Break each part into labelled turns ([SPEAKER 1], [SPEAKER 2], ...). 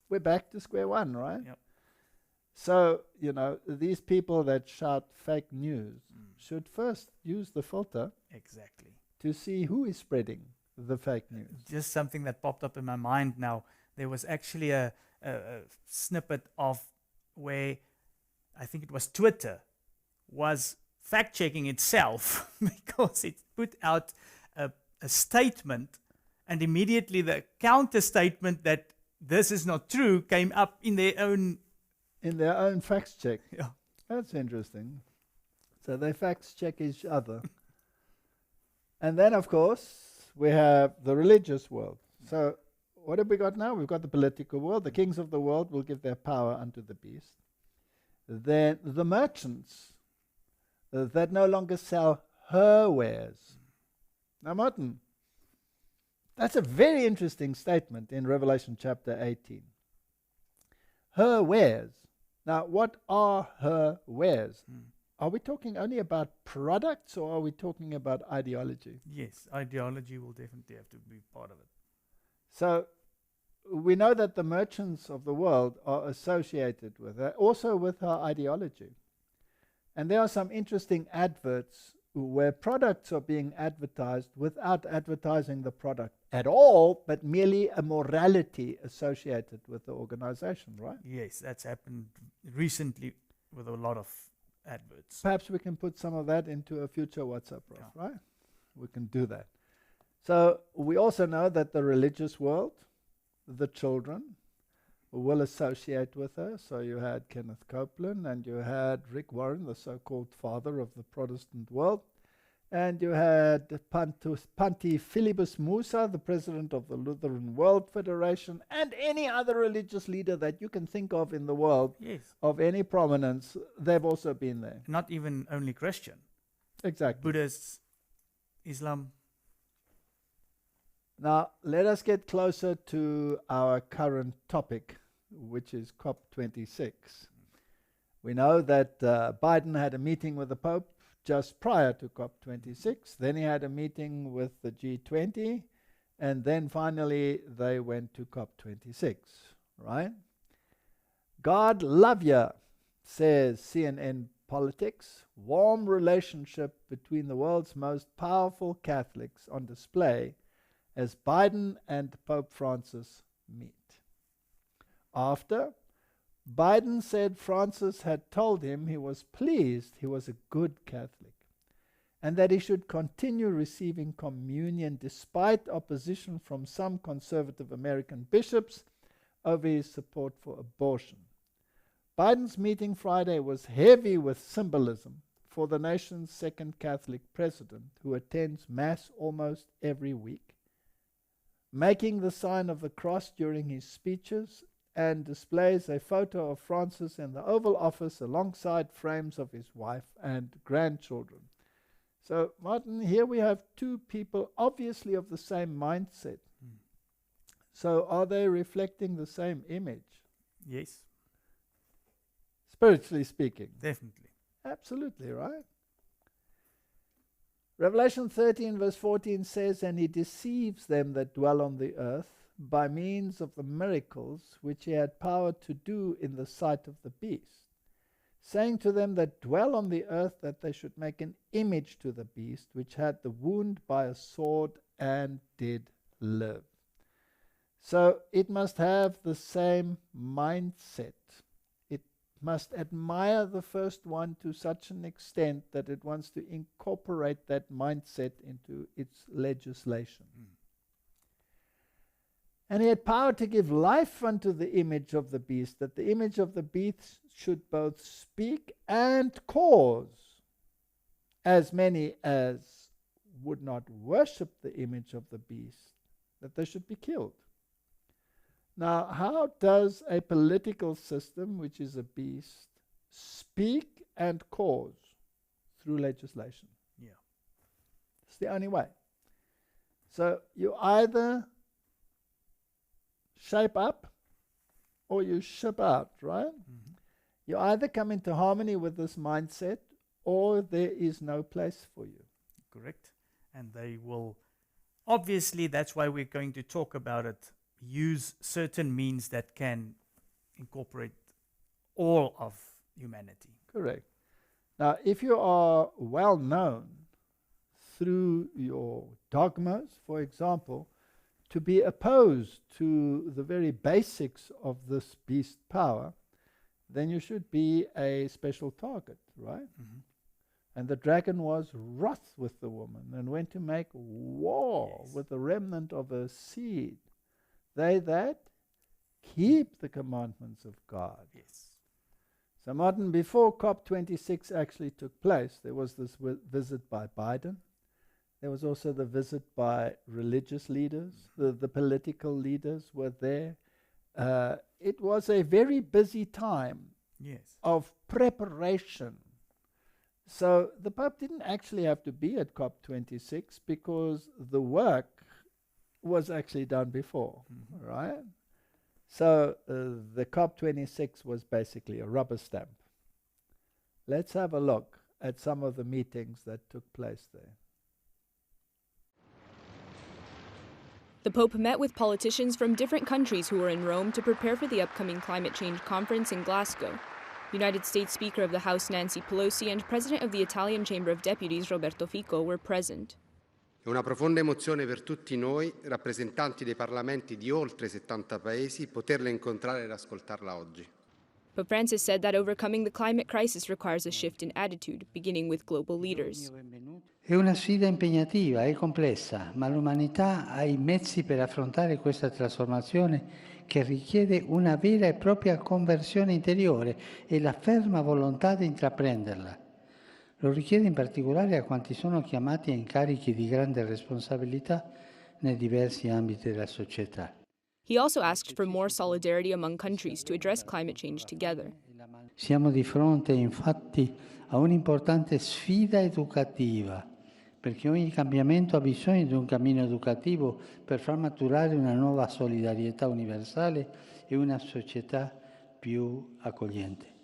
[SPEAKER 1] we're back to square one, right?
[SPEAKER 2] Yep.
[SPEAKER 1] So, these people that shout fake news should first use the filter
[SPEAKER 2] Exactly.
[SPEAKER 1] to see who is spreading the fake news.
[SPEAKER 2] Just something that popped up in my mind now. There was actually a snippet of where I think it was Twitter was fact checking itself because it put out a statement, and immediately the counter statement that this is not true came up in their own.
[SPEAKER 1] In their own facts check.
[SPEAKER 2] Yeah.
[SPEAKER 1] That's interesting. So they facts check each other. And then, of course, we have the religious world. So what have we got now? We've got the political world. The kings of the world will give their power unto the beast. Then the merchants that no longer sell her wares. Now, Martin, that's a very interesting statement in Revelation chapter 18. Her wares. Now, what are her wares? Are we talking only about products, or are we talking about ideology?
[SPEAKER 2] Yes, ideology will definitely have to be part of it.
[SPEAKER 1] So we know that the merchants of the world are associated with her, also with her ideology. And there are some interesting adverts where products are being advertised without advertising the product at all, but merely a morality associated with the organization, right?
[SPEAKER 2] Yes, that's happened recently with a lot of adverts.
[SPEAKER 1] Perhaps we can put some of that into a future WhatsApp, right? We can do that. So we also know that the religious world, the children, will associate with her. So you had Kenneth Copeland, and you had Rick Warren, the so-called father of the Protestant world. And you had Panti Philibus Musa, the president of the Lutheran World Federation, and any other religious leader that you can think of in the world of any prominence. They've also been there.
[SPEAKER 2] Not even only Christian.
[SPEAKER 1] Exactly.
[SPEAKER 2] Buddhists, Islam.
[SPEAKER 1] Now, let us get closer to our current topic, which is COP26. We know that Biden had a meeting with the Pope just prior to COP26. Then he had a meeting with the G20, and then finally they went to COP26, right? God love ya, says CNN Politics. Warm relationship between the world's most powerful Catholics on display as Biden and Pope Francis meet. After, Biden said Francis had told him he was pleased he was a good Catholic and that he should continue receiving communion despite opposition from some conservative American bishops over his support for abortion. Biden's meeting Friday was heavy with symbolism for the nation's second Catholic president, who attends Mass almost every week, making the sign of the cross during his speeches, and displays a photo of Francis in the Oval Office alongside frames of his wife and grandchildren. So, Martin, here we have two people obviously of the same mindset. So are they reflecting the same image?
[SPEAKER 2] Yes.
[SPEAKER 1] Spiritually speaking.
[SPEAKER 2] Definitely.
[SPEAKER 1] Absolutely, right? Revelation 13 verse 14 says, "And he deceives them that dwell on the earth by means of the miracles which he had power to do in the sight of the beast, saying to them that dwell on the earth that they should make an image to the beast, which had the wound by a sword and did live." So it must have the same mindset. It must admire the first one to such an extent that it wants to incorporate that mindset into its legislation. And he had power to give life unto the image of the beast, that the image of the beast should both speak and cause as many as would not worship the image of the beast, that they should be killed. Now, how does a political system, which is a beast, speak and cause? Through legislation.
[SPEAKER 2] Yeah.
[SPEAKER 1] It's the only way. So you either shape up or you ship out, right?
[SPEAKER 2] Mm-hmm.
[SPEAKER 1] You either come into harmony with this mindset or there is no place for you.
[SPEAKER 2] Correct. And they will, obviously, that's why we're going to talk about it use certain means that can incorporate all of humanity.
[SPEAKER 1] Correct. Now, if you are well known through your dogmas, for example, to be opposed to the very basics of this beast power, then you should be a special target, right?
[SPEAKER 2] Mhm.
[SPEAKER 1] And the dragon was wroth with the woman and went to make war
[SPEAKER 2] Yes.
[SPEAKER 1] with the remnant of her seed, they that keep the commandments of God.
[SPEAKER 2] Yes.
[SPEAKER 1] So, Martin, before COP26 actually took place, there was this visit by Biden. There was also the visit by religious leaders. The political leaders were there. It was a very busy time
[SPEAKER 2] Yes.
[SPEAKER 1] of preparation. So the Pope didn't actually have to be at COP26 because the work was actually done before, right? So the COP26 was basically a rubber stamp. Let's have a look at some of the meetings that took place there.
[SPEAKER 3] The Pope met with politicians from different countries who were in Rome to prepare for the upcoming climate change conference in Glasgow. United States Speaker of the House Nancy Pelosi and President of the Italian Chamber of Deputies Roberto Fico were present.
[SPEAKER 4] È una profonda emozione per tutti noi, rappresentanti dei parlamenti di oltre 70 paesi, poterla incontrare ed ascoltarla oggi.
[SPEAKER 3] Pope Francis said that overcoming the climate crisis requires a shift in attitude, beginning with global leaders.
[SPEAKER 5] È una sfida impegnativa e complessa, ma l'umanità ha i mezzi per affrontare questa trasformazione che richiede una vera e propria conversione interiore e la ferma volontà di intraprenderla. Lo richiede in particolare a quanti sono chiamati a incarichi di grande responsabilità nei diversi ambiti della società.
[SPEAKER 3] He also asked for more solidarity among countries to address climate change together.
[SPEAKER 5] Siamo di fronte infatti a un'importante sfida educativa, perché ogni cambiamento ha bisogno di un cammino educativo per far maturare una nuova solidarietà universale e una società più accogliente.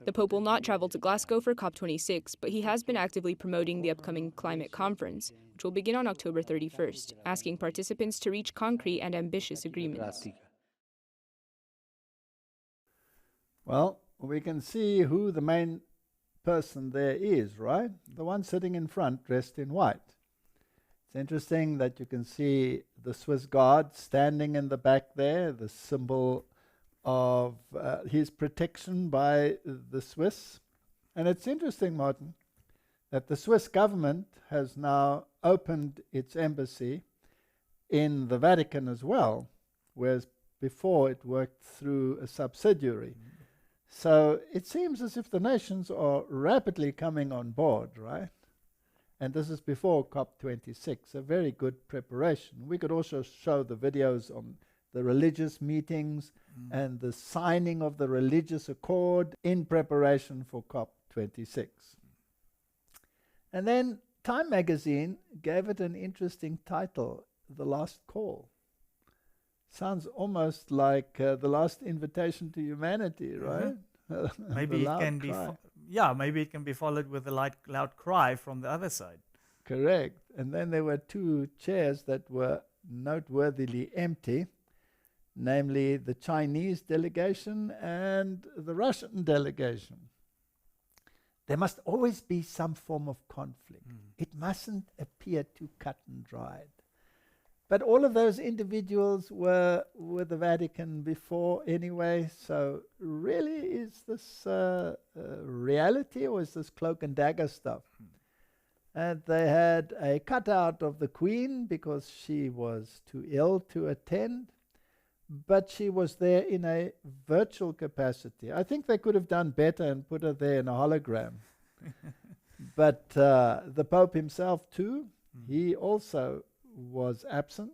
[SPEAKER 3] The Pope will not travel to Glasgow for COP26, but he has been actively promoting the upcoming climate conference, which will begin on October 31st, asking participants to reach concrete and ambitious agreements.
[SPEAKER 1] Well, we can see who the main person there is, right? The one sitting in front dressed in white. It's interesting that you can see the Swiss Guard standing in the back there, the symbol of his protection by the Swiss. And it's interesting, Martin, that the Swiss government has now opened its embassy in the Vatican as well, whereas before it worked through a subsidiary. So it seems as if the nations are rapidly coming on board, right? And this is before COP26, a very good preparation. We could also show the videos on the religious meetings and the signing of the religious accord in preparation for COP26. And then Time magazine gave it an interesting title, The Last Call. Sounds almost like the last invitation to humanity, right?
[SPEAKER 2] Maybe it can be, maybe it can be followed with a loud cry from the other side.
[SPEAKER 1] Correct. And then there were two chairs that were noteworthily empty, namely the Chinese delegation and the Russian delegation. There must always be some form of conflict. It mustn't appear too cut and dried. But all of those individuals were with the Vatican before anyway, so really is this reality or is this cloak and dagger stuff? And they had a cutout of the Queen because she was too ill to attend, but she was there in a virtual capacity. I think they could have done better and put her there in a hologram. But the Pope himself too, he also was absent,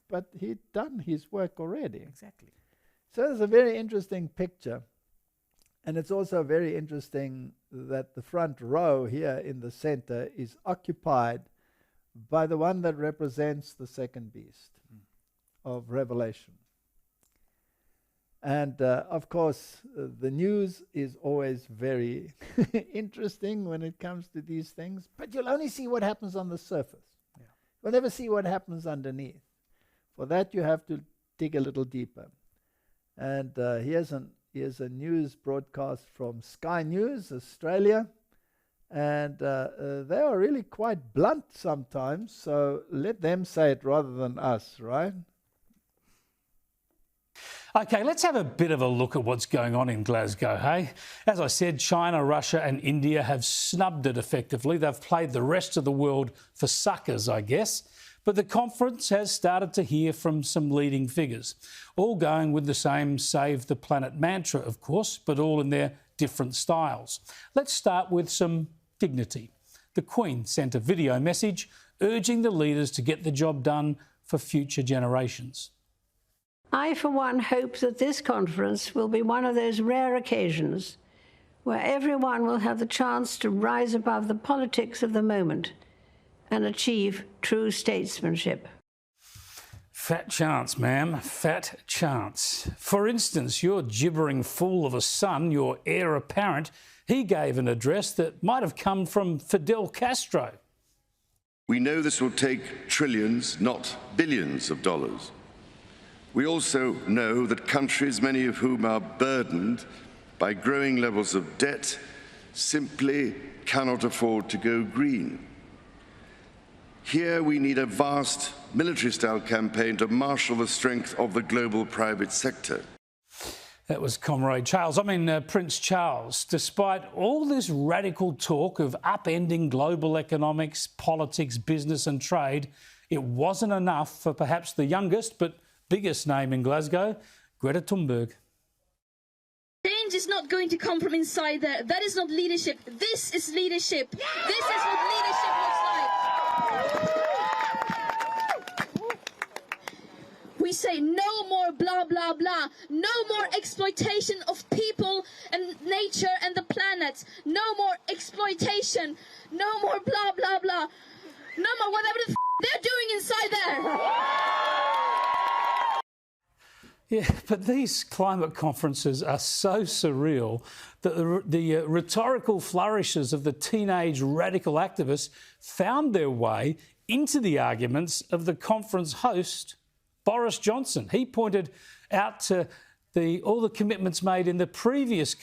[SPEAKER 1] but he'd done his work already.
[SPEAKER 2] Exactly.
[SPEAKER 1] So it's a very interesting picture. And it's also very interesting that the front row here in the center is occupied by the one that represents the second beast of Revelation. And of course, the news is always very interesting when it comes to these things, but you'll only see what happens on the surface. You'll never see what happens underneath. For that, you have to dig a little deeper. And here's a news broadcast from Sky News, Australia. And they are really quite blunt sometimes, so let them say it rather than us, right?
[SPEAKER 6] OK, let's have a bit of a look at what's going on in Glasgow, hey? As I said, China, Russia and India have snubbed it effectively. They've played the rest of the world for suckers, I guess. But the conference has started to hear from some leading figures, all going with the same Save the Planet mantra, of course, but all in their different styles. Let's start with some dignity. The Queen sent a video message urging the leaders to get the job done for future generations.
[SPEAKER 7] I, for one, hope that this conference will be one of those rare occasions where everyone will have the chance to rise above the politics of the moment and achieve true statesmanship.
[SPEAKER 6] Fat chance, ma'am, fat chance. For instance, your gibbering fool of a son, your heir apparent, he gave an address that might have come from Fidel Castro.
[SPEAKER 8] We know this will take trillions, not billions of dollars. We also know that countries, many of whom are burdened by growing levels of debt, simply cannot afford to go green. Here we need a vast military-style campaign to marshal the strength of the global private sector.
[SPEAKER 6] That was Comrade Charles. Prince Charles. Despite all this radical talk of upending global economics, politics, business and trade, it wasn't enough for perhaps the youngest but biggest name in Glasgow, Greta Thunberg.
[SPEAKER 9] Change is not going to come from inside there. That is not leadership. This is leadership. This is what leadership looks like. We say no more blah, blah, blah. No more exploitation of people and nature and the planet. No more exploitation. No more blah, blah, blah. No more whatever the they're doing inside there.
[SPEAKER 6] Yeah, but these climate conferences are so surreal that the rhetorical flourishes of the teenage radical activists found their way into the arguments of the conference host, Boris Johnson. He pointed out to all the commitments made in the previous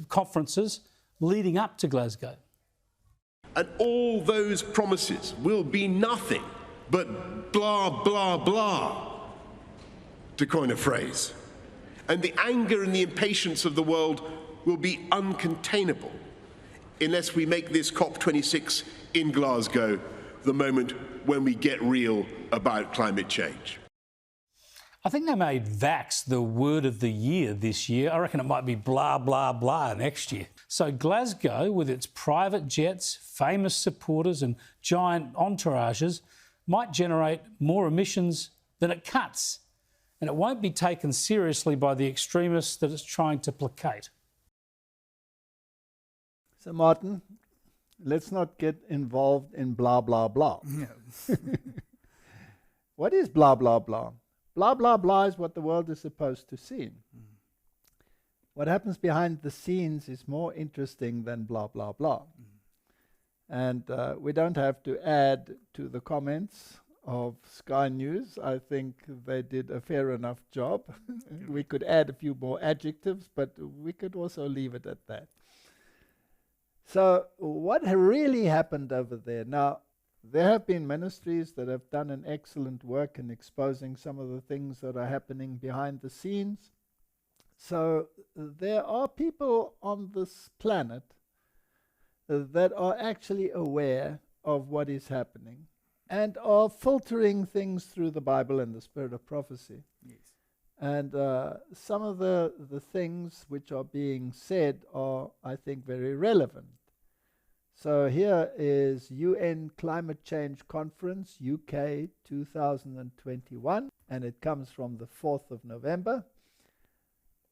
[SPEAKER 6] conferences leading up to Glasgow.
[SPEAKER 10] And all those promises will be nothing but blah, blah, blah, to coin a phrase. And the anger and the impatience of the world will be uncontainable unless we make this COP26 in Glasgow the moment when we get real about climate change.
[SPEAKER 6] I think they made Vax the word of the year this year. I reckon it might be blah, blah, blah next year. So Glasgow, with its private jets, famous supporters and giant entourages, might generate more emissions than it cuts. And it won't be taken seriously by the extremists that it's trying to placate.
[SPEAKER 1] So, Martin, let's not get involved in blah, blah, blah.
[SPEAKER 2] No.
[SPEAKER 1] What is blah, blah, blah? Blah, blah, blah is what the world is supposed to see. What happens behind the scenes is more interesting than blah, blah, blah. And we don't have to add to the comments of Sky News. I think they did a fair enough job. We could add a few more adjectives, but we could also leave it at that. So what really happened over there? Now, there have been ministries that have done an excellent work in exposing some of the things that are happening behind the scenes. So there are people on this planet that are actually aware of what is happening and are filtering things through the Bible and the spirit of prophecy.
[SPEAKER 2] Yes.
[SPEAKER 1] And some of the things which are being said are, I think, very relevant. So here is UN Climate Change Conference, UK 2021, and it comes from the 4th of November.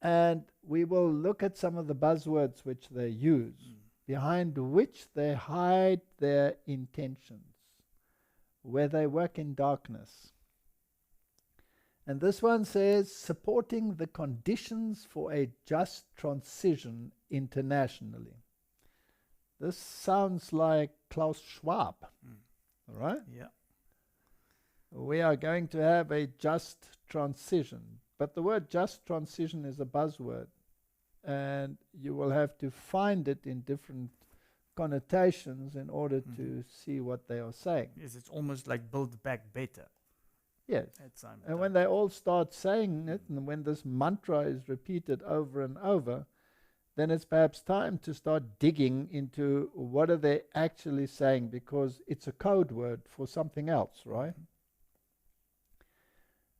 [SPEAKER 1] And we will look at some of the buzzwords which they use, behind which they hide their intentions, where they work in darkness. And this one says, supporting the conditions for a just transition internationally. This sounds like Klaus Schwab, right?
[SPEAKER 2] Yeah.
[SPEAKER 1] we are going to have a just transition. But the word just transition is a buzzword, and you will have to find it in different connotations in order to see what they are saying.
[SPEAKER 2] Yes, it's almost like build back better.
[SPEAKER 1] Yes.
[SPEAKER 2] At some
[SPEAKER 1] And
[SPEAKER 2] time.
[SPEAKER 1] when they all start saying it, and when this mantra is repeated over and over, then it's perhaps time to start digging into what are they actually saying, because it's a code word for something else, right?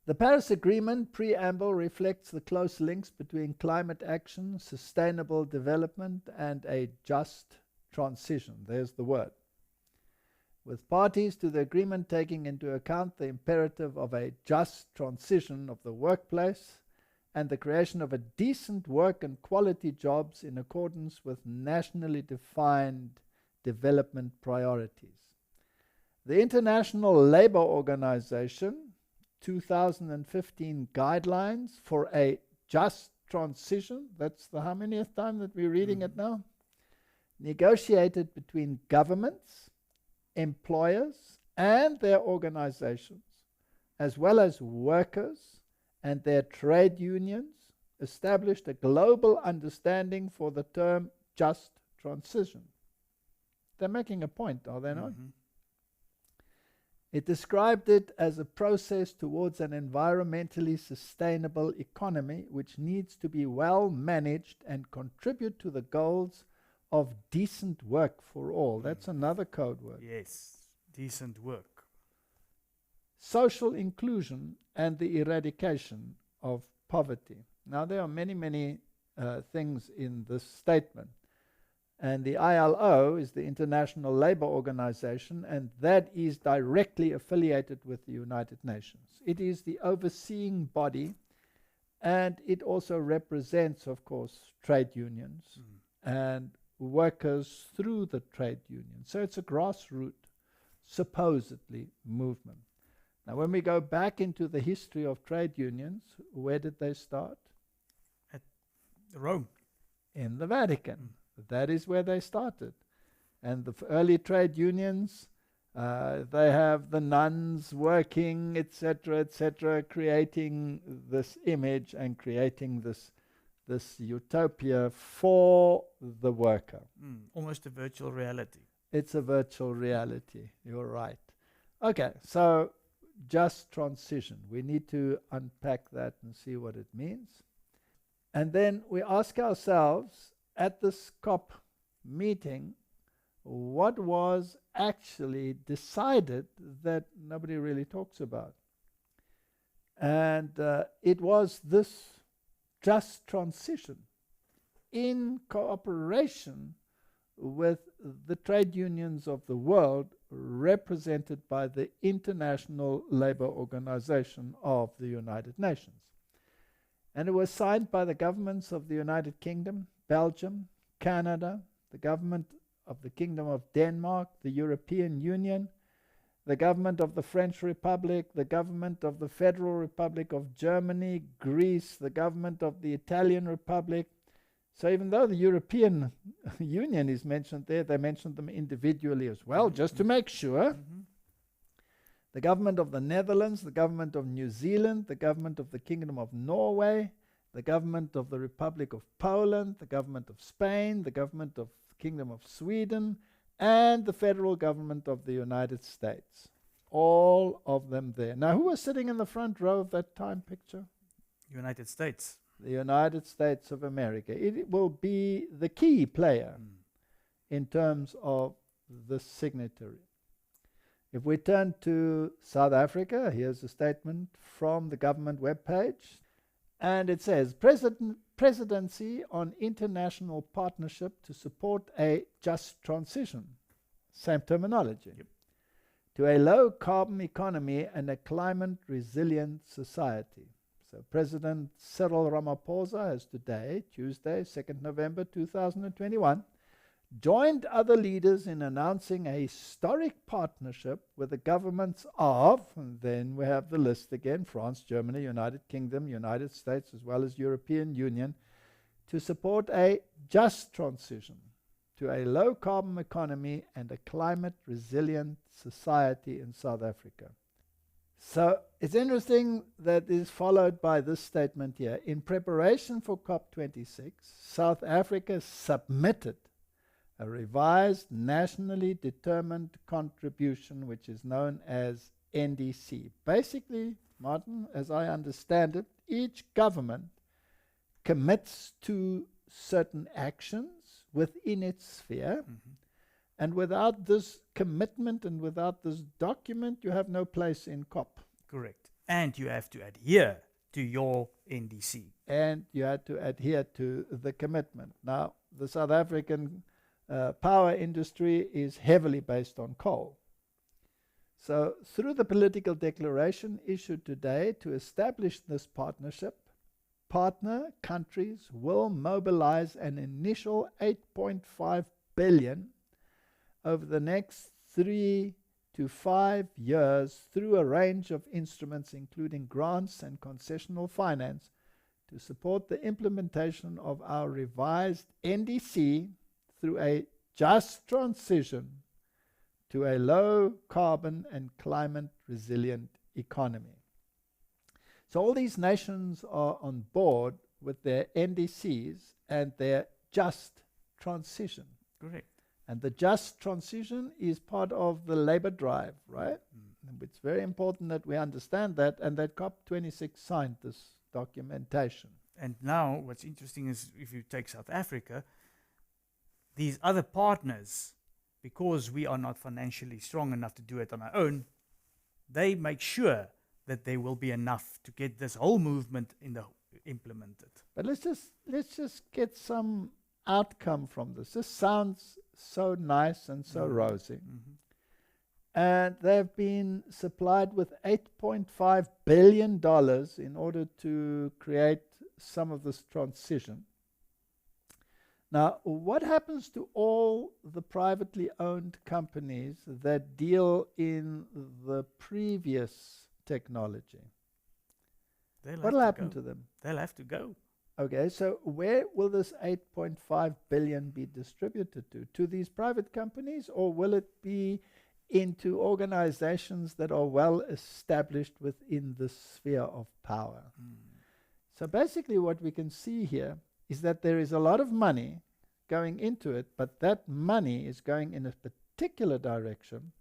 [SPEAKER 1] The Paris Agreement Preamble reflects the close links between climate action, sustainable development, and a just transition. There's the word. With parties to the agreement taking into account the imperative of a just transition of the workplace and the creation of a decent work and quality jobs in accordance with nationally defined development priorities. The International Labour Organization 2015 guidelines for a just transition, that's the how manyth time that we're reading it now, negotiated between governments, employers and their organizations, as well as workers and their trade unions, established a global understanding for the term just transition. They're making a point, are they not? It described it as a process towards an environmentally sustainable economy which needs to be well managed and contribute to the goals of decent work for all. That's another code word.
[SPEAKER 2] Yes, decent work.
[SPEAKER 1] Social inclusion and the eradication of poverty. Now, there are many, many things in this statement. And the ILO is the International Labour Organization, and that is directly affiliated with the United Nations. It is the overseeing body, and it also represents, of course, trade unions and workers through the trade union. So it's a grassroots, supposedly, movement. Now, when we go back into the history of trade unions, where did they start?
[SPEAKER 2] At Rome.
[SPEAKER 1] In the Vatican. That is where they started. And the early trade unions, they have the nuns working, etc., creating this image and creating this utopia for the worker.
[SPEAKER 2] Almost a virtual reality.
[SPEAKER 1] It's a virtual reality. You're right. Okay, so just transition. We need to unpack that and see what it means. And then we ask ourselves, at this COP meeting, what was actually decided that nobody really talks about? And it was this just transition in cooperation with the trade unions of the world, represented by the International Labour Organization of the United Nations. And it was signed by the governments of the United Kingdom, Belgium, Canada, the government of the Kingdom of Denmark, the European Union, the government of the French Republic, the government of the Federal Republic of Germany, Greece, the government of the Italian Republic. So even though the European Union is mentioned there, they mentioned them individually as well, just to make sure. The government of the Netherlands, the government of New Zealand, the government of the Kingdom of Norway, the government of the Republic of Poland, the government of Spain, the government of the Kingdom of Sweden, and the federal government of the United States. All of them there. Now, who was sitting in the front row of that time picture?
[SPEAKER 2] United States.
[SPEAKER 1] The United States of America. It will be the key player in terms of the signatory. If we turn to South Africa, here's a statement from the government webpage. And it says, Presidency on International Partnership to support a just transition. Same terminology. To a low-carbon economy and a climate-resilient society. So President Cyril Ramaphosa has today, Tuesday, 2nd November 2021, joined other leaders in announcing a historic partnership with the governments of, and then we have the list again, France, Germany, United Kingdom, United States, as well as European Union, to support a just transition to a low-carbon economy and a climate-resilient society in South Africa. So it's interesting that is followed by this statement here. In preparation for COP26, South Africa submitted a revised nationally determined contribution, which is known as NDC. Basically, Martin, as I understand it, each government commits to certain actions within its sphere. And without this commitment and without this document, you have no place in COP.
[SPEAKER 2] Correct. And you have to adhere to your NDC.
[SPEAKER 1] And you had to adhere to the commitment. Now, the South African power industry is heavily based on coal. So, through the political declaration issued today to establish this partnership, partner countries will mobilize an initial 8.5 billion over the next 3 to 5 years through a range of instruments, including grants and concessional finance, to support the implementation of our revised NDC through a just transition to a low carbon and climate resilient economy. So all these nations are on board with their NDCs and their just transition.
[SPEAKER 2] Correct.
[SPEAKER 1] And the just transition is part of the labor drive, right? And it's very important that we understand that, and that COP26 signed this documentation.
[SPEAKER 2] And now what's interesting is if you take South Africa, these other partners, because we are not financially strong enough to do it on our own, they make sure that there will be enough to get this whole movement implemented.
[SPEAKER 1] But let's just get some outcome from this. This sounds so nice and so rosy. And they've been supplied with $8.5 billion in order to create some of this transition. Now, what happens to all the privately owned companies that deal in the previous technology? What will happen to them?
[SPEAKER 2] They'll have to go.
[SPEAKER 1] Okay, so where will this 8.5 billion be distributed to? To these private companies, or will it be into organizations that are well established within the sphere of power? So basically what we can see here is that there is a lot of money going into it, but that money is going in a particular direction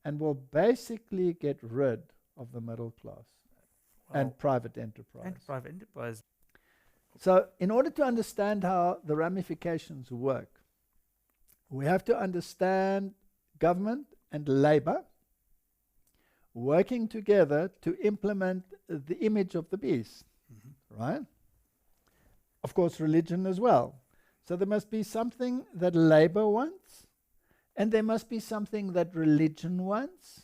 [SPEAKER 1] and will basically get rid of the middle class and private enterprise. So in order to understand how the ramifications work, we have to understand government and labor working together to implement the image of the beast, right? Of course, religion as well. So there must be something that labor wants, and there must be something that religion wants,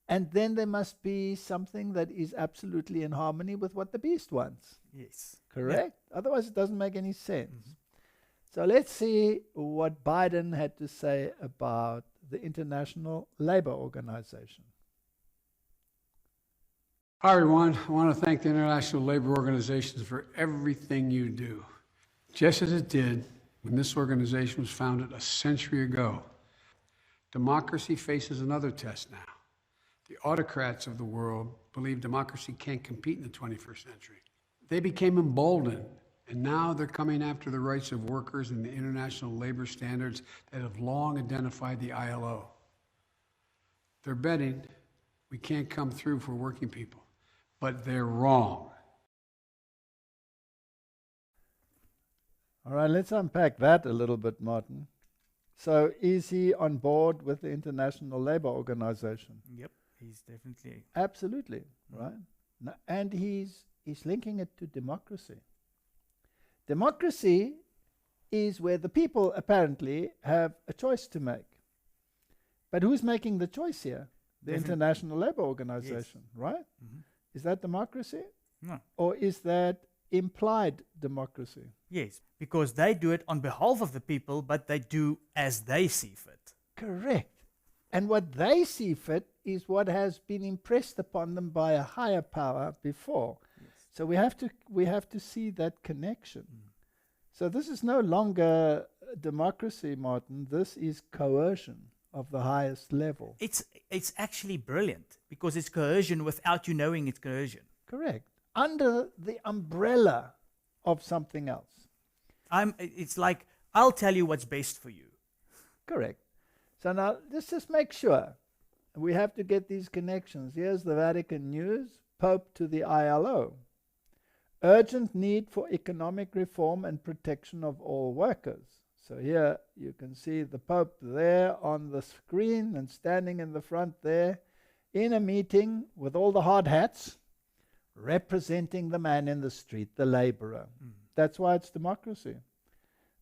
[SPEAKER 1] and then there must be something that is absolutely in harmony with what the beast wants.
[SPEAKER 2] Yes.
[SPEAKER 1] Correct? Yeah. Otherwise, it doesn't make any sense. So let's see what Biden had to say about the International Labour Organization.
[SPEAKER 11] Hi, everyone. I want to thank the International Labor Organization for everything you do. Just as it did when this organization was founded a century ago. Democracy faces another test now. The autocrats of the world believe democracy can't compete in the 21st century. They became emboldened, and now they're coming after the rights of workers and the international labor standards that have long identified the ILO. They're betting we can't come through for working people, but they're wrong.
[SPEAKER 1] All right, let's unpack that a little bit, Martin. So is he on board with the International Labour Organization?
[SPEAKER 2] Yep, he's definitely.
[SPEAKER 1] Absolutely, right? Now, and he's linking it to democracy. Democracy is where the people apparently have a choice to make. But who's making the choice here? The International Labour Organization, right? Is that democracy?
[SPEAKER 2] No.
[SPEAKER 1] Or is that implied democracy?
[SPEAKER 2] Yes, because they do it on behalf of the people, but they do as they see fit.
[SPEAKER 1] Correct. And what they see fit is what has been impressed upon them by a higher power before. Yes. So we have to see that connection. So this is no longer democracy, Martin. This is coercion of the highest level.
[SPEAKER 2] It's actually brilliant because it's coercion without you knowing it's coercion.
[SPEAKER 1] Correct. Under the umbrella of something else.
[SPEAKER 2] It's like, I'll tell you what's best for you.
[SPEAKER 1] Correct. So now let's just make sure. We have to get these connections. Here's the Vatican News, Pope to the ILO. Urgent need for economic reform and protection of all workers. So here you can see the Pope there on the screen and standing in the front there in a meeting with all the hard hats representing the man in the street, the laborer. That's why it's democracy.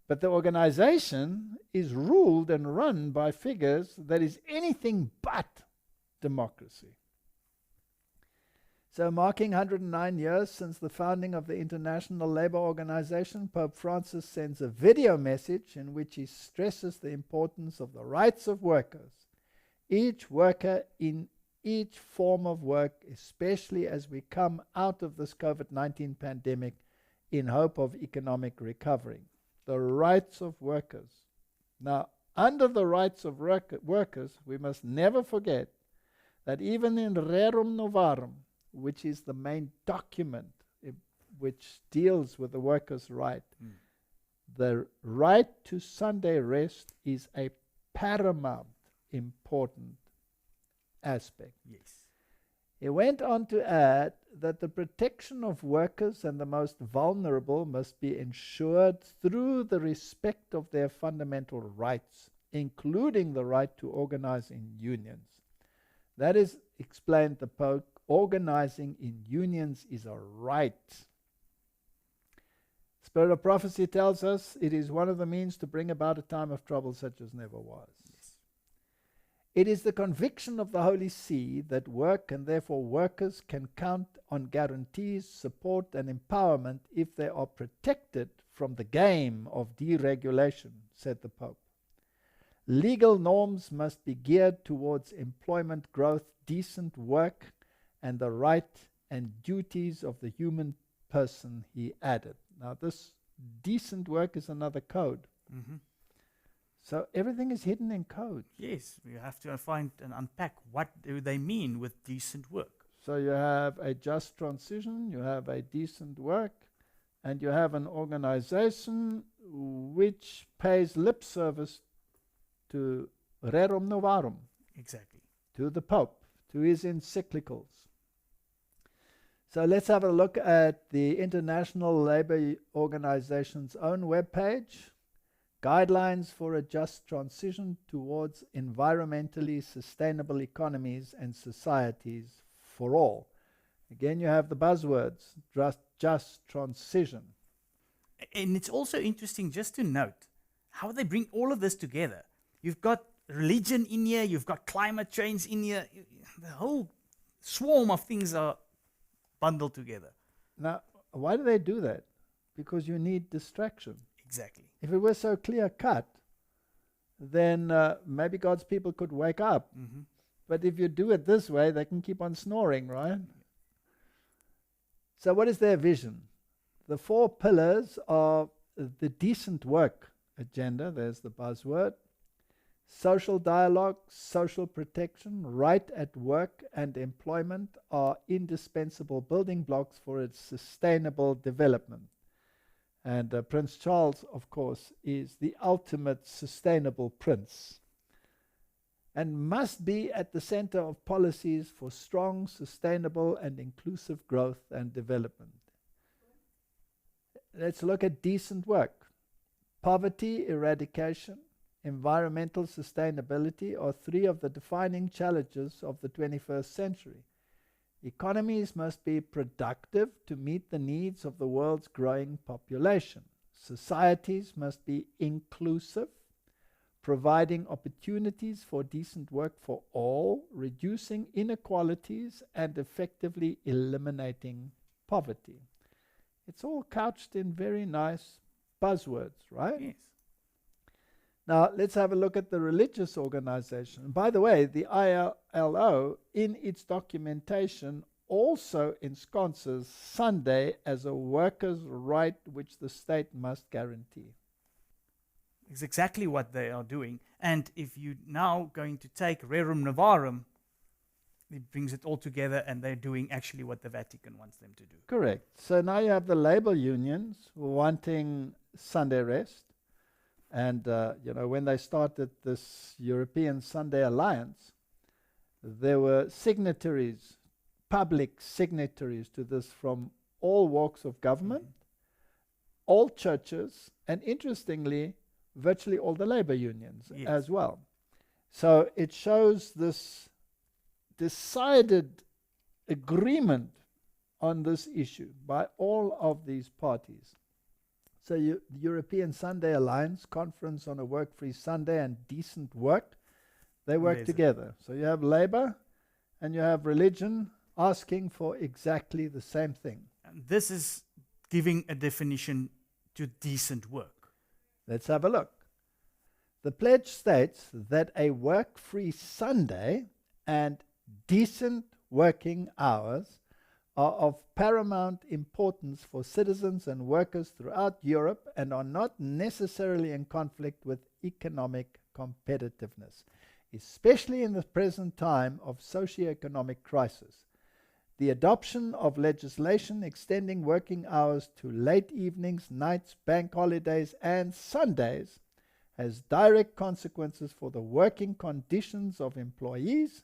[SPEAKER 1] But the organization is ruled and run by figures that is anything but democracy. So marking 109 years since the founding of the International Labour Organization, Pope Francis sends a video message in which he stresses the importance of the rights of workers. Each worker in each form of work, especially as we come out of this COVID-19 pandemic in hope of economic recovery. The rights of workers. Now, under the rights of workers, we must never forget that even in Rerum Novarum, which is the main document which deals with the workers' right, the right to Sunday rest is a paramount important aspect.
[SPEAKER 2] Yes.
[SPEAKER 1] He went on to add that the protection of workers and the most vulnerable must be ensured through the respect of their fundamental rights, including the right to organize in unions. That is, explained the Pope, organizing in unions is a right. Spirit of prophecy tells us it is one of the means to bring about a time of trouble such as never was.
[SPEAKER 2] Yes.
[SPEAKER 1] It is the conviction of the Holy See that work and therefore workers can count on guarantees, support and empowerment if they are protected from the game of deregulation, said the Pope. Legal norms must be geared towards employment growth, decent work, and the right and duties of the human person, he added. Now this decent work is another code.
[SPEAKER 2] Mm-hmm.
[SPEAKER 1] So everything is hidden in code.
[SPEAKER 2] Yes, we have to find and unpack what do they mean with decent work.
[SPEAKER 1] So you have a just transition, you have a decent work, and you have an organization which pays lip service to Rerum Novarum.
[SPEAKER 2] Exactly.
[SPEAKER 1] To the Pope, to his encyclicals. So let's have a look at the International Labour Organization's own webpage. Guidelines for a just transition towards environmentally sustainable economies and societies for all. Again, you have the buzzwords, just transition.
[SPEAKER 2] And it's also interesting just to note how they bring all of this together. You've got religion in here, you've got climate change in here. The whole swarm of things are bundled together.
[SPEAKER 1] Now, why do they do that? Because you need distraction.
[SPEAKER 2] Exactly.
[SPEAKER 1] If it were so clear cut, then maybe God's people could wake up.
[SPEAKER 2] Mm-hmm.
[SPEAKER 1] But if you do it this way, they can keep on snoring, right? So what is their vision? The 4 pillars of the decent work agenda, there's the buzzword. Social dialogue, social protection, right at work and employment are indispensable building blocks for its sustainable development. And Prince Charles, of course, is the ultimate sustainable prince and must be at the center of policies for strong, sustainable and inclusive growth and development. Let's look at decent work. Poverty eradication, environmental sustainability are 3 of the defining challenges of the 21st century. Economies must be productive to meet the needs of the world's growing population. Societies must be inclusive, providing opportunities for decent work for all, reducing inequalities, and effectively eliminating poverty. It's all couched in very nice buzzwords, right?
[SPEAKER 2] Yes.
[SPEAKER 1] Now, let's have a look at the religious organization. By the way, the ILO, in its documentation, also ensconces Sunday as a workers' right which the state must guarantee.
[SPEAKER 2] It's exactly what they are doing. And if you're now going to take rerum novarum, it brings it all together, and they're doing actually what the Vatican wants them to do.
[SPEAKER 1] Correct. So now you have the labor unions wanting Sunday rest. And, when they started this European Sunday Alliance, there were signatories, public signatories to this from all walks of government, all churches, and interestingly, virtually all the labor unions as well. So it shows this decided agreement on this issue by all of these parties. So the European Sunday Alliance, Conference on a Work-Free Sunday and Decent Work, they work together. So you have labor and you have religion asking for exactly the same thing.
[SPEAKER 2] And this is giving a definition to decent work.
[SPEAKER 1] Let's have a look. The pledge states that a work-free Sunday and decent working hours are of paramount importance for citizens and workers throughout Europe and are not necessarily in conflict with economic competitiveness, especially in the present time of socio-economic crisis. The adoption of legislation extending working hours to late evenings, nights, bank holidays, and Sundays has direct consequences for the working conditions of employees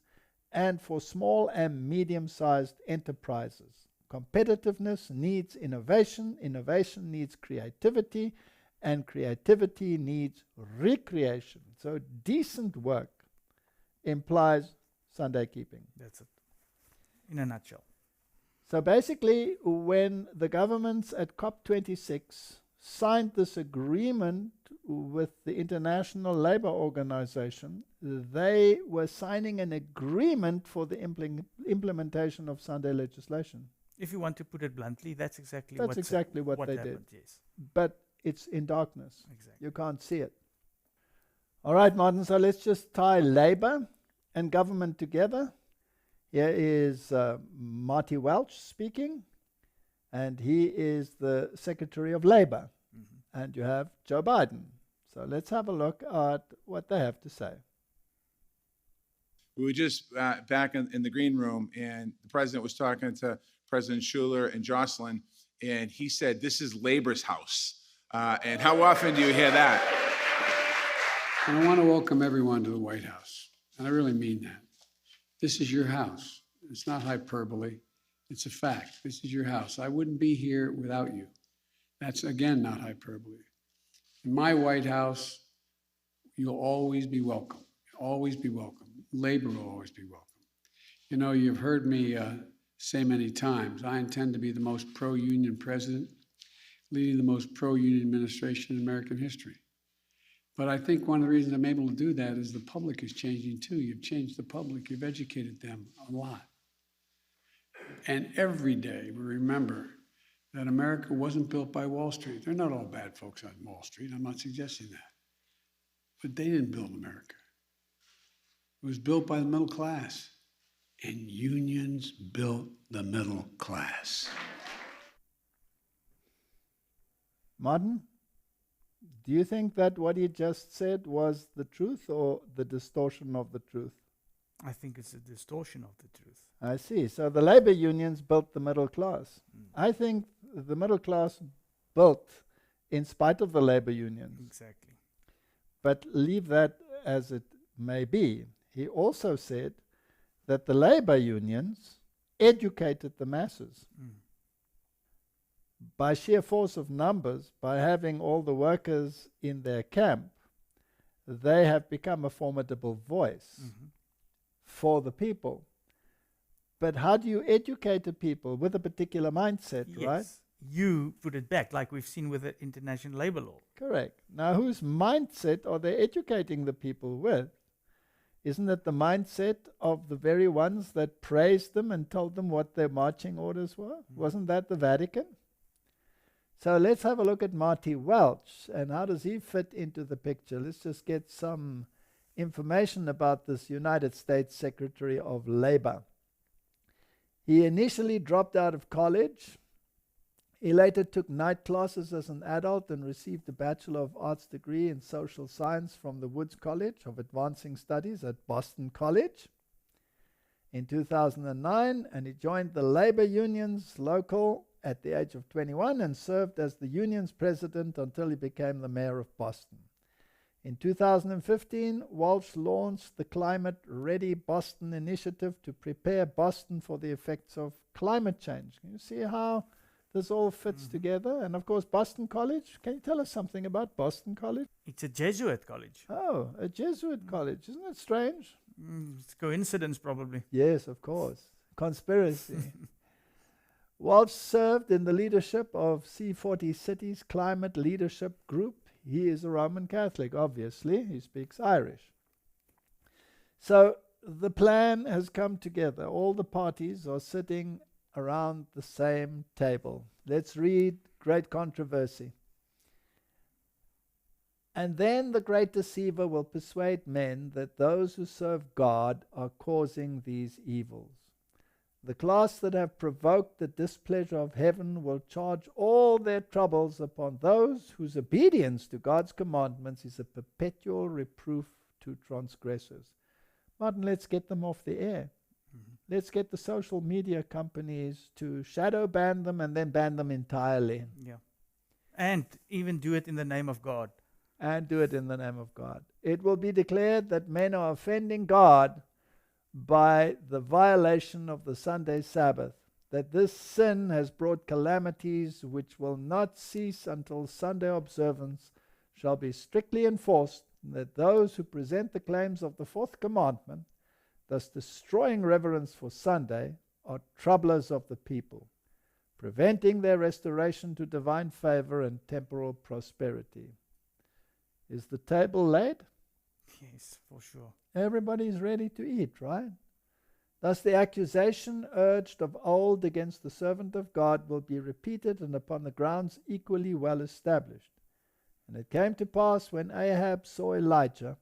[SPEAKER 1] and for small and medium-sized enterprises. Competitiveness needs innovation, innovation needs creativity, and creativity needs recreation. So decent work implies Sunday keeping.
[SPEAKER 2] That's it, in a nutshell.
[SPEAKER 1] So basically, when the governments at COP26 signed this agreement with the International Labour Organization, they were signing an agreement for the implementation of Sunday legislation.
[SPEAKER 2] If you want to put it bluntly, that's exactly
[SPEAKER 1] what they
[SPEAKER 2] happened,
[SPEAKER 1] did.
[SPEAKER 2] Yes.
[SPEAKER 1] But it's in darkness.
[SPEAKER 2] Exactly.
[SPEAKER 1] You can't see it. All right, Martin, so let's just tie labor and government together. Here is Marty Welch speaking, and he is the Secretary of Labor. And you have Joe Biden. So let's have a look at what they have to say.
[SPEAKER 12] We were just back in the green room, and the president was talking to President Schuler and Jocelyn, and he said, "This is labor's house." And how often do you hear that?
[SPEAKER 11] And I want to welcome everyone to the White House, and I really mean that. This is your house. It's not hyperbole. It's a fact. This is your house. I wouldn't be here without you. That's, again, not hyperbole. In my White House, you'll always be welcome. Always be welcome. Labor will always be welcome. You know, you've heard me say many times, I intend to be the most pro-union president, leading the most pro-union administration in American history. But I think one of the reasons I'm able to do that is the public is changing too. You've changed the public. You've educated them a lot. And every day we remember that America wasn't built by Wall Street. They're not all bad folks on Wall Street. I'm not suggesting that. But they didn't build America. It was built by the middle class. And unions built the middle class.
[SPEAKER 1] Martin, do you think that what he just said was the truth or the distortion of the truth?
[SPEAKER 2] I think it's a distortion of the truth.
[SPEAKER 1] I see. So the labor unions built the middle class. I think the middle class built in spite of the labor unions.
[SPEAKER 2] Exactly.
[SPEAKER 1] But leave that as it may be. He also said that the labor unions educated the masses. By sheer force of numbers, by having all the workers in their camp, they have become a formidable voice for the people. But how do you educate the people with a particular mindset, right?
[SPEAKER 2] You put it back, like we've seen with the international labor law.
[SPEAKER 1] Correct. Now, whose mindset are they educating the people with? Isn't it the mindset of the very ones that praised them and told them what their marching orders were? Wasn't that the Vatican? So let's have a look at Marty Welch, and how does he fit into the picture? Let's just get some information about this United States Secretary of Labor. He initially dropped out of college. He later took night classes as an adult and received a Bachelor of Arts degree in Social Science from the Woods College of Advancing Studies at Boston College in 2009, and he joined the labor unions local at the age of 21 and served as the union's president until he became the mayor of Boston. In 2015, Welch launched the Climate Ready Boston initiative to prepare Boston for the effects of climate change. Can you see how this all fits together? And of course, Boston College. Can you tell us something about Boston College?
[SPEAKER 2] It's a Jesuit college.
[SPEAKER 1] Oh, a Jesuit college. Isn't that strange?
[SPEAKER 2] It's coincidence, probably.
[SPEAKER 1] Yes, of course. Conspiracy. Welch served in the leadership of C40 Cities Climate Leadership Group. He is a Roman Catholic, obviously. He speaks Irish. So the plan has come together. All the parties are sitting around the same table. Let's read Great Controversy. And then the great deceiver will persuade men that those who serve God are causing these evils. The class that have provoked the displeasure of heaven will charge all their troubles upon those whose obedience to God's commandments is a perpetual reproof to transgressors. Martin, let's get them off the air. Let's get the social media companies to shadow ban them and then ban them entirely.
[SPEAKER 2] Yeah. And even do it in the name of God.
[SPEAKER 1] And do it in the name of God. It will be declared that men are offending God by the violation of the Sunday Sabbath, that this sin has brought calamities which will not cease until Sunday observance shall be strictly enforced, and that those who present the claims of the fourth commandment, thus destroying reverence for Sunday, are troublers of the people, preventing their restoration to divine favor and temporal prosperity. Is the table laid?
[SPEAKER 2] Yes, for sure.
[SPEAKER 1] Everybody's ready to eat, right? Thus the accusation urged of old against the servant of God will be repeated, and upon the grounds equally well established. And it came to pass, when Ahab saw Elijah,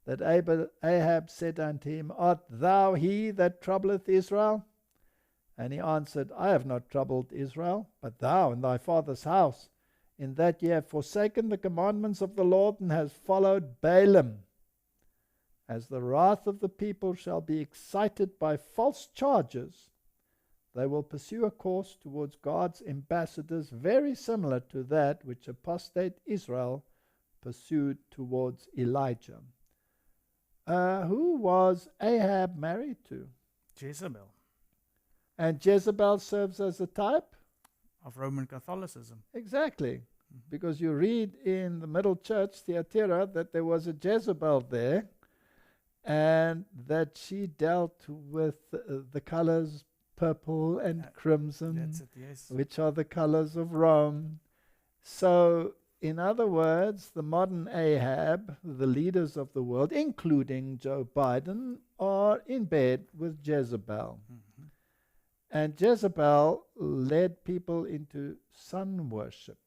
[SPEAKER 1] that Ahab said unto him, Art thou he that troubleth Israel? And he answered, I have not troubled Israel, but thou and thy father's house, in that ye have forsaken the commandments of the Lord, and has followed Balaam. As the wrath of the people shall be excited by false charges, they will pursue a course towards God's ambassadors very similar to that which apostate Israel pursued towards Elijah. Who was Ahab married to?
[SPEAKER 2] Jezebel.
[SPEAKER 1] And Jezebel serves as a type?
[SPEAKER 2] Of Roman Catholicism.
[SPEAKER 1] Exactly. Because you read in the Middle Church, Thyatira, that there was a Jezebel there, and that she dealt with the colors purple and crimson,
[SPEAKER 2] That's it, yes.
[SPEAKER 1] which are the colors of Rome. So, in other words, the modern Ahab, the leaders of the world, including Joe Biden, are in bed with Jezebel. And Jezebel led people into sun worship.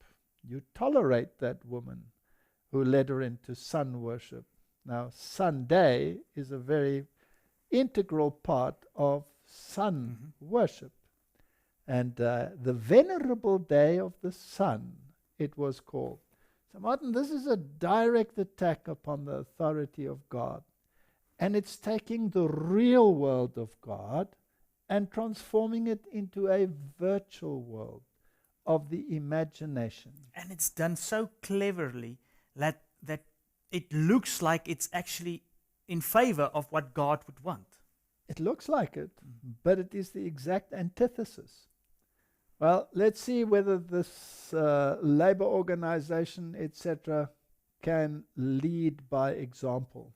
[SPEAKER 1] You tolerate that woman who led her into sun worship. Now, Sunday is a very integral part of sun worship. And the venerable day of the sun, it was called. So, Martin, this is a direct attack upon the authority of God. And it's taking the real world of God and transforming it into a virtual world of the imagination.
[SPEAKER 2] And it's done so cleverly that it looks like it's actually in favor of what God would want.
[SPEAKER 1] It looks like it, but it is the exact antithesis. Well, let's see whether this labor organization, etc., can lead by example.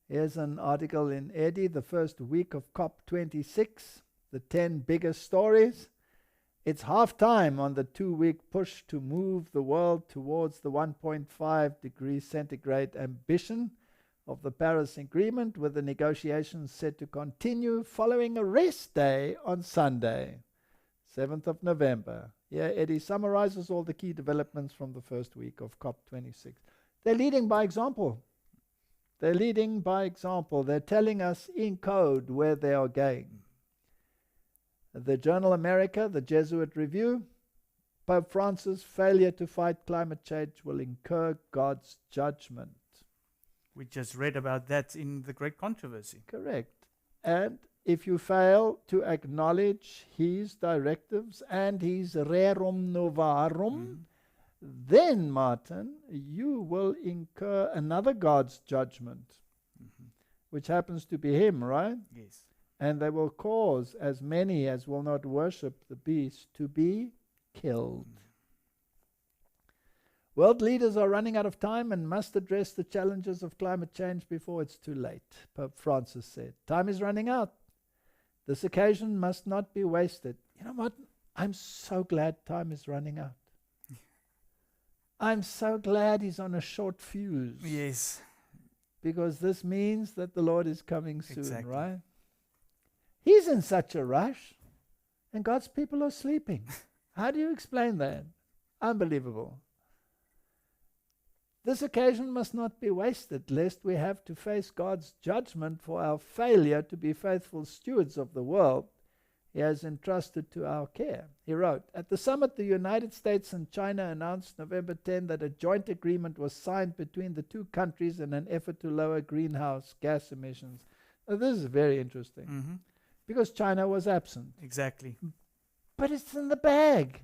[SPEAKER 1] Here's an article in Eddy, the first week of COP26, the 10 biggest stories. It's half time on the 2-week push to move the world towards the 1.5 degrees centigrade ambition of the Paris Agreement, with the negotiations set to continue following a rest day on Sunday, 7th of November. Here, Eddy summarizes all the key developments from the first week of COP26. They're leading by example. They're leading by example. They're telling us in code where they are going. The journal America, the Jesuit Review, Pope Francis' failure to fight climate change will incur God's judgment.
[SPEAKER 2] We just read about that in the Great Controversy.
[SPEAKER 1] Correct. And if you fail to acknowledge his directives and his rerum novarum, then, Martin, you will incur another God's judgment, which happens to be him, right?
[SPEAKER 2] Yes.
[SPEAKER 1] And they will cause as many as will not worship the beast to be killed. World leaders are running out of time and must address the challenges of climate change before it's too late, Pope Francis said. Time is running out. This occasion must not be wasted. You know what? I'm so glad time is running out. I'm so glad he's on a short fuse.
[SPEAKER 2] Yes.
[SPEAKER 1] Because this means that the Lord is coming soon,
[SPEAKER 2] Exactly.
[SPEAKER 1] right? He's in such a rush, and God's people are sleeping. How do you explain that? Unbelievable. This occasion must not be wasted, lest we have to face God's judgment for our failure to be faithful stewards of the world He has entrusted to our care. He wrote, at the summit, the United States and China announced November 10 that a joint agreement was signed between the two countries in an effort to lower greenhouse gas emissions. Now, this is very interesting, because China was absent.
[SPEAKER 2] Exactly.
[SPEAKER 1] But it's in the bag.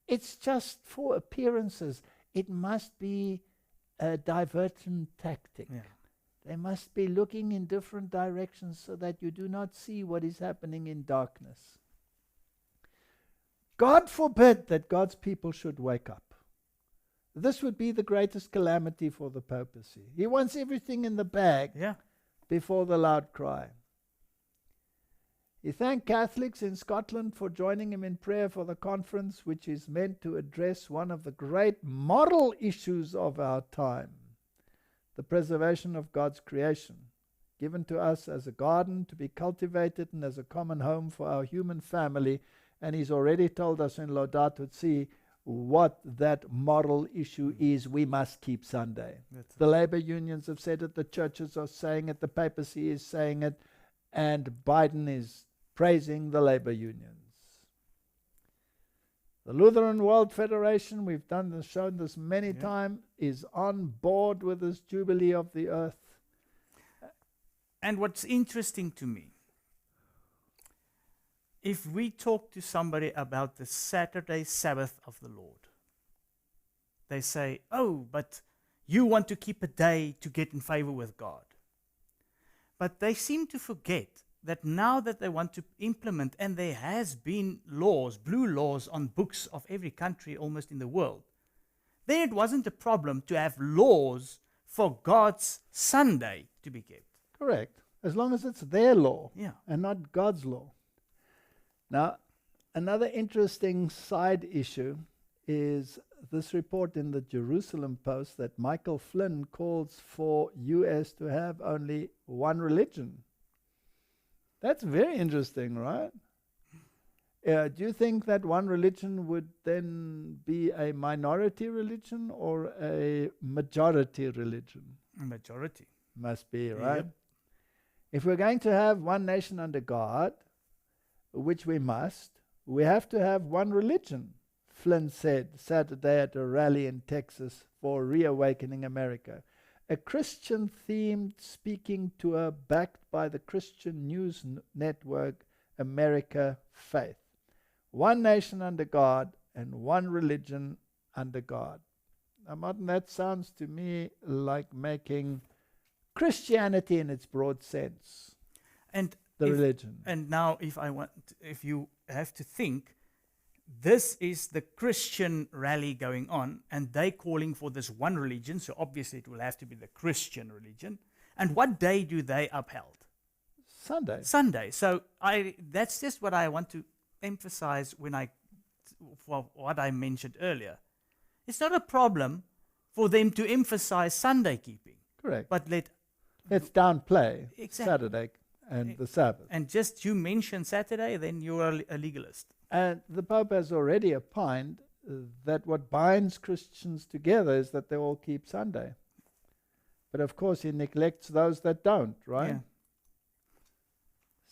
[SPEAKER 1] It's just for appearances. It must be a diversion tactic.
[SPEAKER 2] Yeah.
[SPEAKER 1] They must be looking in different directions so that you do not see what is happening in darkness. God forbid that God's people should wake up. This would be the greatest calamity for the papacy. He wants everything in the bag before the loud cry. He thanked Catholics in Scotland for joining him in prayer for the conference, which is meant to address one of the great moral issues of our time, the preservation of God's creation, given to us as a garden to be cultivated and as a common home for our human family. And he's already told us in Laudato Si what that moral issue is. We must keep Sunday. The labor unions have said it, the churches are saying it, the papacy is saying it, and Biden is praising the labor unions. The Lutheran World Federation, we've shown this many times, is on board with this Jubilee of the Earth.
[SPEAKER 2] And what's interesting to me, if we talk to somebody about the Saturday Sabbath of the Lord, they say, oh, but you want to keep a day to get in favor with God. But they seem to forget that now that they want to implement, and there has been laws, blue laws on books of every country almost in the world, then it wasn't a problem to have laws for God's Sunday to be kept.
[SPEAKER 1] Correct. As long as it's their law and not God's law. Now, another interesting side issue is this report in the Jerusalem Post that Michael Flynn calls for U.S. to have only one religion. That's very interesting, right? Do you think that one religion would then be a minority religion or a majority religion?
[SPEAKER 2] A majority.
[SPEAKER 1] Must be, right?
[SPEAKER 2] Yep.
[SPEAKER 1] If we're going to have one nation under God, which we must, we have to have one religion, Flynn said Saturday at a rally in Texas for Reawakening America. A Christian-themed speaking tour backed by the Christian news network America Faith. One nation under God and one religion under God. Now, Martin, that sounds to me like making Christianity in its broad sense.
[SPEAKER 2] And
[SPEAKER 1] the religion.
[SPEAKER 2] And now if you have to think, this is the Christian rally going on, and they calling for this one religion, so obviously it will have to be the Christian religion. And what day do they upheld?
[SPEAKER 1] Sunday.
[SPEAKER 2] Sunday. So that's just what I want to emphasize for what I mentioned earlier. It's not a problem for them to emphasize Sunday keeping.
[SPEAKER 1] Correct.
[SPEAKER 2] But
[SPEAKER 1] let's downplay
[SPEAKER 2] Saturday
[SPEAKER 1] and the Sabbath.
[SPEAKER 2] And just you mention Saturday, then you are a legalist.
[SPEAKER 1] And the Pope has already opined that what binds Christians together is that they all keep Sunday. But of course he neglects those that don't, right?
[SPEAKER 2] Yeah.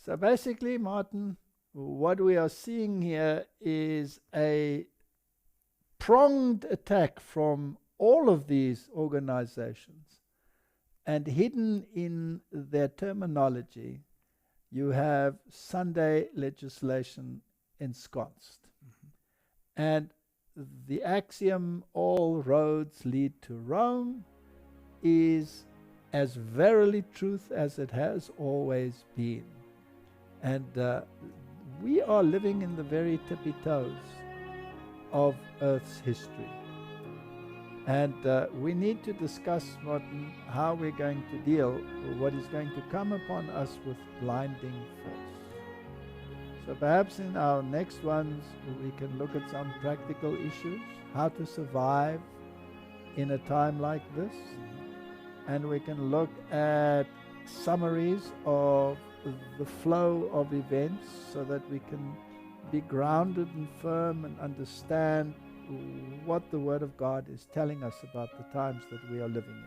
[SPEAKER 1] So basically, Martin, what we are seeing here is a pronged attack from all of these organizations, and hidden in their terminology, you have Sunday legislation ensconced. And the axiom, all roads lead to Rome, is as verily truth as it has always been. And we are living in the very tippy toes of Earth's history. And we need to discuss, Martin, how we're going to deal with what is going to come upon us with blinding force. So perhaps in our next ones, we can look at some practical issues, how to survive in a time like this. And we can look at summaries of the flow of events so that we can be grounded and firm and understand what the Word of God is telling us about the times that we are living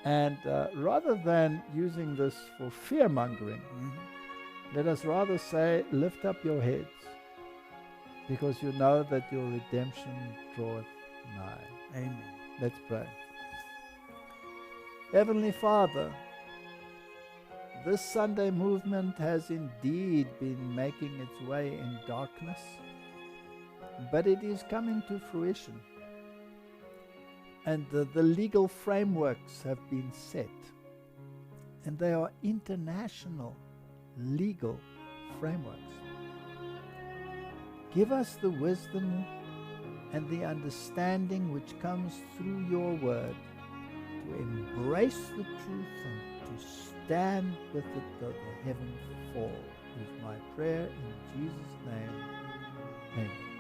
[SPEAKER 1] in. And rather than using this for fear-mongering, let us rather say, lift up your heads, because you know that your redemption draweth nigh.
[SPEAKER 2] Amen.
[SPEAKER 1] Let's pray. Heavenly Father, this Sunday movement has indeed been making its way in darkness, but it is coming to fruition. And the legal frameworks have been set, and they are international legal frameworks. Give us the wisdom and the understanding which comes through your word to embrace the truth and to stand with it though the heavens fall, is my prayer in Jesus' name. Amen.